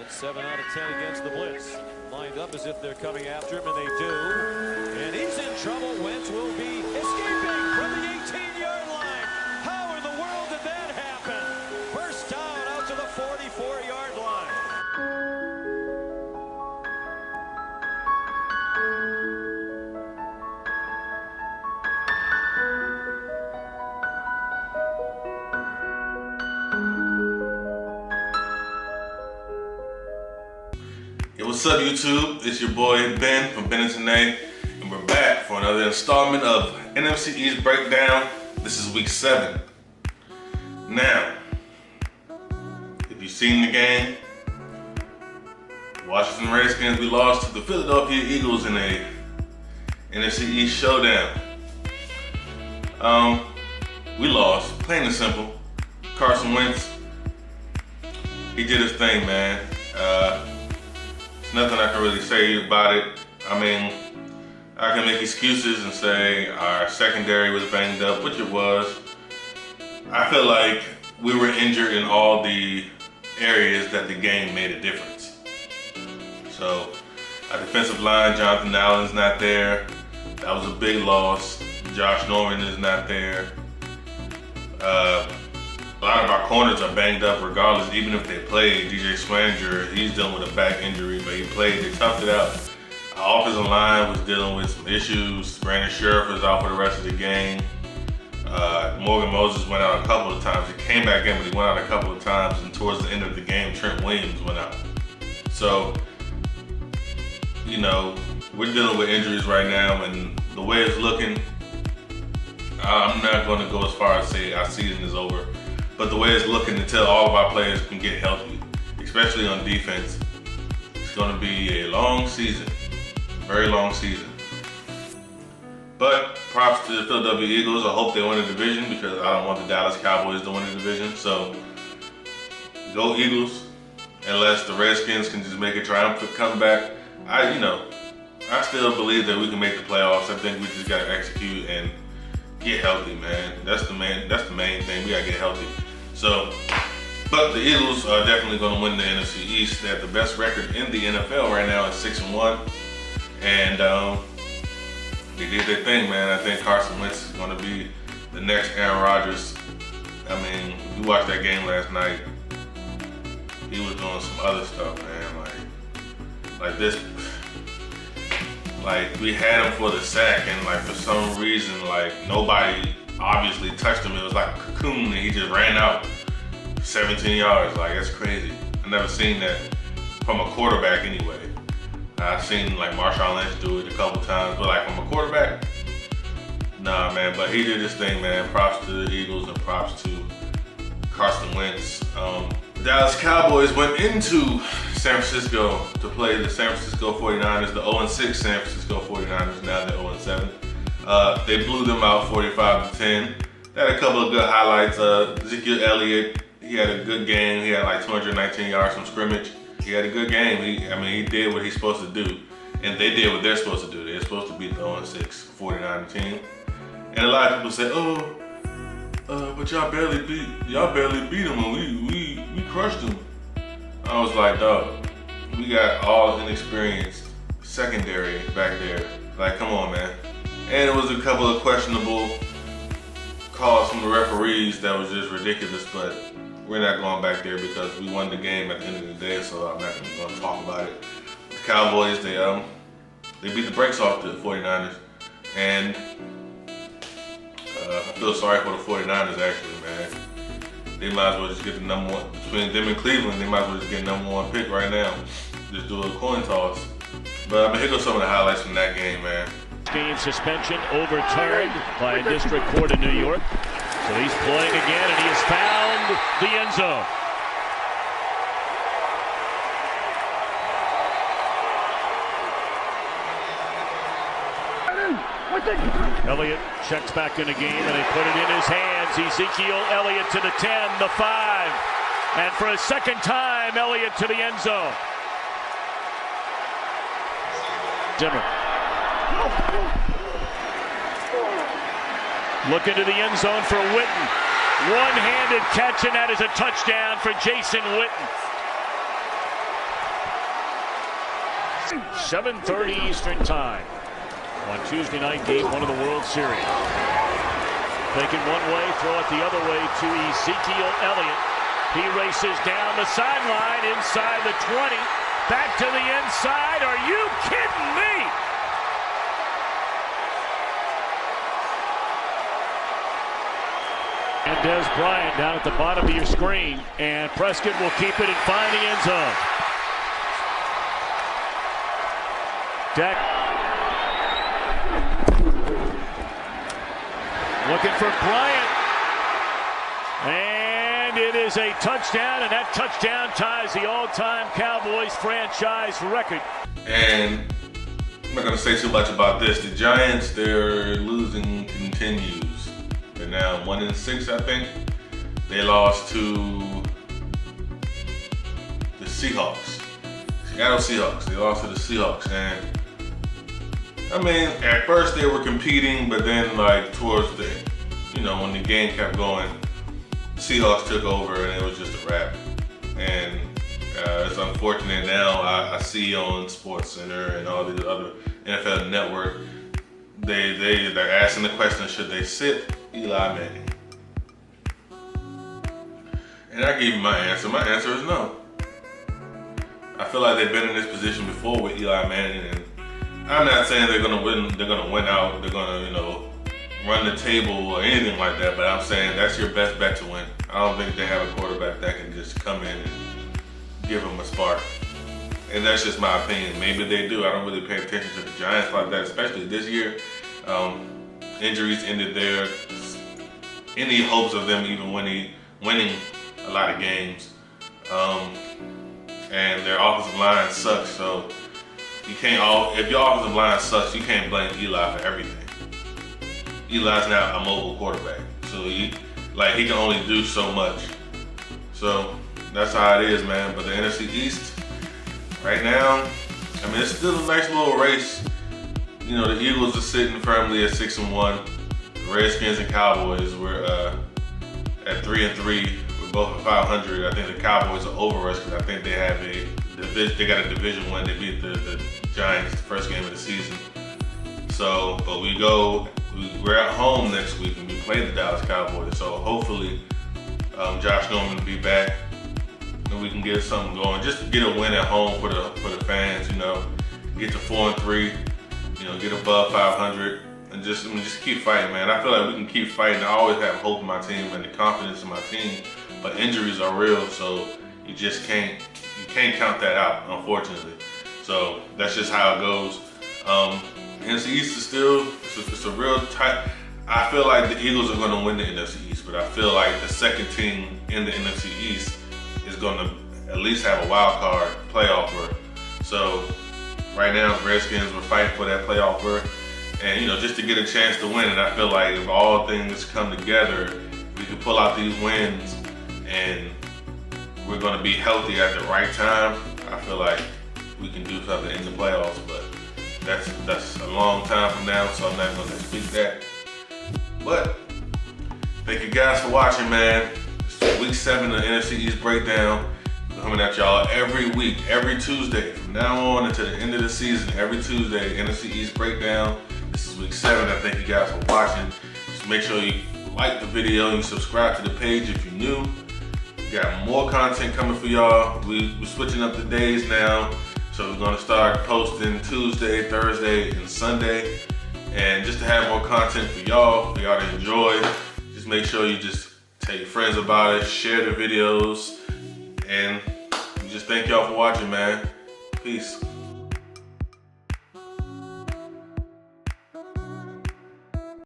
That's 7 out of 10 against the blitz. Lined up as if they're coming after him, and they do. And he's in trouble. Wentz will be escaping from the 18-yard line. How in the world did that happen? First down out to the 44-yard line. Hey, what's up, YouTube? It's your boy Ben from Ben and Tanaye, and we're back for another installment of NFC East Breakdown. This is week 7. Now, if you've seen the game, Washington Redskins, we lost to the Philadelphia Eagles in a NFC East showdown. We lost, plain and simple. Carson Wentz, he did his thing, man. Nothing I can really say about it. I mean, I can make excuses and say our secondary was banged up, which it was. I feel like we were injured in all the areas that the game made a difference. So, our defensive line, Jonathan Allen's not there. That was a big loss. Josh Norman is not there. A lot of our corners are banged up regardless, even if they played. DJ Swanger, he's dealing with a back injury, but he played, they toughed it out. Our offensive line was dealing with some issues. Brandon Sheriff is out for the rest of the game. Morgan Moses went out a couple of times. He came back in, but he went out a couple of times, and towards the end of the game, Trent Williams went out. So, you know, we're dealing with injuries right now, and the way it's looking, I'm not going to go as far as say our season is over. But the way it's looking until all of our players can get healthy, especially on defense, it's going to be a long season, very long season. But props to the Philadelphia Eagles. I hope they win the division because I don't want the Dallas Cowboys to win the division. So go Eagles, unless the Redskins can just make a triumphant comeback. I still believe that we can make the playoffs. I think we just got to execute and get healthy, man. That's the main thing. We got to get healthy. So, but the Eagles are definitely going to win the NFC East. They have the best record in the NFL right now at 6-1. And they did their thing, man. I think Carson Wentz is going to be the next Aaron Rodgers. I mean, you watched that game last night. He was doing some other stuff, man. Like this. Like, we had him for the sack, and like for some reason, like nobody obviously touched him. It was like a cocoon, and he just ran out 17 yards. Like, that's crazy. I've never seen that from a quarterback anyway. I've seen like Marshawn Lynch do it a couple times, but like from a quarterback, nah, man. But he did his thing, man. Props to the Eagles and props to Carson Wentz. The Dallas Cowboys went into San Francisco to play the San Francisco 49ers, the 0-6 San Francisco 49ers, now they're 0-7. They blew them out 45-10. They had a couple of good highlights. Ezekiel Elliott, he had a good game. He had like 219 yards from scrimmage. He had a good game. He did what he's supposed to do. And they did what they're supposed to do. They're supposed to beat the 0-6 49er team. And a lot of people say, but y'all barely beat them, and we crushed them. I was like, dog, we got all inexperienced secondary back there. Like, come on, man. And it was a couple of questionable calls from the referees that was just ridiculous, but we're not going back there because we won the game at the end of the day, so I'm not going to talk about it. The Cowboys, they beat the brakes off the 49ers, and I feel sorry for the 49ers, actually, man. They might as well just get the number one. Between them and Cleveland, they might as well just get the number 1 pick right now. Just do a coin toss. But here goes some of the highlights from that game, man. Game suspension overturned by a district court in New York. So he's playing again, and he has found the end zone. Elliott checks back in the game, and they put it in his hands. Ezekiel Elliott to the 10, the 5. And for a second time, Elliott to the end zone. Zimmer. Looking to the end zone for Witten. One-handed catch, and that is a touchdown for Jason Witten. 7:30 Eastern Time on Tuesday night, game 1 of the World Series. Taking one way, throw it the other way to Ezekiel Elliott. He races down the sideline inside the 20. Back to the inside. Are you kidding me? And Des Bryant down at the bottom of your screen. And Prescott will keep it and find the end zone. Dak looking for Bryant. And it is a touchdown, and that touchdown ties the all-time Cowboys franchise record. And I'm not going to say too much about this. The Giants, their losing continues. They're now 1-6, I think. They lost to the Seahawks. Seattle Seahawks. They lost to the Seahawks. And I mean, at first they were competing, but then like towards the, when the game kept going, Seahawks took over and it was just a wrap. And it's unfortunate now. I see on SportsCenter and all the other NFL Network, they're asking the question: should they sit Eli Manning? And I give you my answer. My answer is no. I feel like they've been in this position before with Eli Manning, and I'm not saying they're gonna win. They're gonna win out. They're gonna, run the table or anything like that. But I'm saying that's your best bet to win. I don't think they have a quarterback that can just come in and give them a spark. And that's just my opinion. Maybe they do. I don't really pay attention to the Giants like that, especially this year. Injuries ended there. Any hopes of them even winning a lot of games. And their offensive line sucks. So you can't. If your offensive line sucks, you can't blame Eli for everything. Eli's not a mobile quarterback, so he can only do so much. So that's how it is, man. But the NFC East, right now, I mean, it's still a nice little race. The Eagles are sitting firmly at 6-1. The Redskins and Cowboys were at 3-3. We're both at 500. I think the Cowboys are over us because I think they have they got a division win. They beat the Giants the first game of the season. So, but we're at home next week and we play the Dallas Cowboys. So hopefully Josh Norman will be back and we can get something going. Just to get a win at home for the fans, get to 4-3, get above 500 and just keep fighting, man. I feel like we can keep fighting. I always have hope in my team and the confidence in my team, but injuries are real, so you just can't count that out, unfortunately. So that's just how it goes. NFC East is still, it's a real tight. I feel like the Eagles are going to win the NFC East, but I feel like the second team in the NFC East is going to at least have a wild card playoff berth. So right now, the Redskins were fighting for that playoff berth, and just to get a chance to win. And I feel like if all things come together, we can pull out these wins, and we're going to be healthy at the right time. I feel like we can do something in the playoffs, but that's a long time from now, so I'm not going to speak that. But thank you guys for watching, man. It's week 7 of the NFC East Breakdown. Coming at y'all every week, every Tuesday. From now on until the end of the season, every Tuesday, NFC East Breakdown. This is week 7. I thank you guys for watching. Just make sure you like the video and you subscribe to the page if you're new. We got more content coming for y'all. We're switching up the days now. So we're gonna start posting Tuesday, Thursday, and Sunday. And just to have more content for y'all to enjoy, just make sure you just tell your friends about it, share the videos, and we just thank y'all for watching, man. Peace.